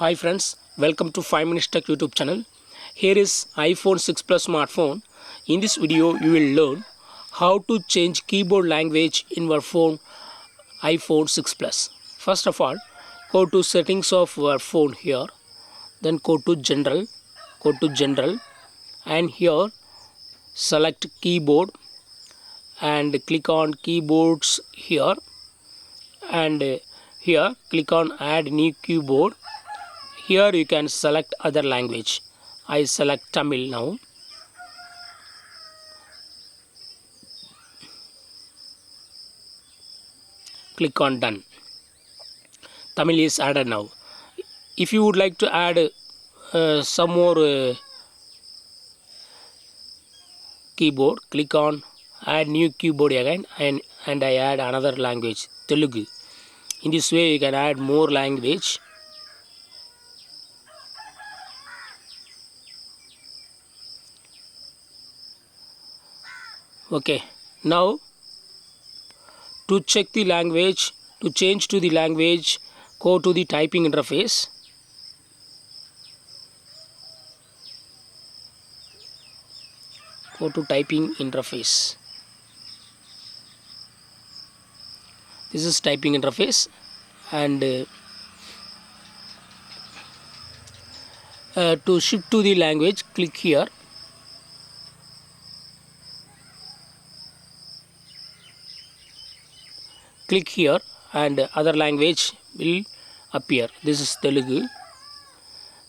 Hi friends, welcome to 5 Minutes Tech YouTube channel. Here is iPhone 6 Plus smartphone. In this video, you will learn how to change keyboard language in your phone iPhone 6 Plus. First of all, go to settings of your phone here. Then go to general, and here select keyboard and click on keyboards here, and here click on add new keyboard. Here you can select other language. I select Tamil now. Click on done. Tamil is added now. If you would like to add some more keyboard, click on add new keyboard again, and I add another language, Telugu. In this way you can add more language. Okay, now to check the language, to change to the language, go to the typing interface. Go to typing interface. This is typing interface, and to shift to the language, click here. Click here and other language will appear. This is Telugu,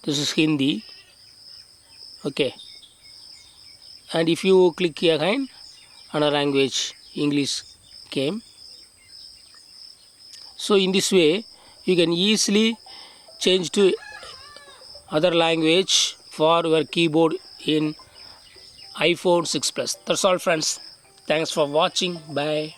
this is Hindi. Okay, and if you click here again, another language, English came. So in this way you can easily change to other language for your keyboard in iPhone 6 Plus. That's all friends. Thanks for watching. Bye.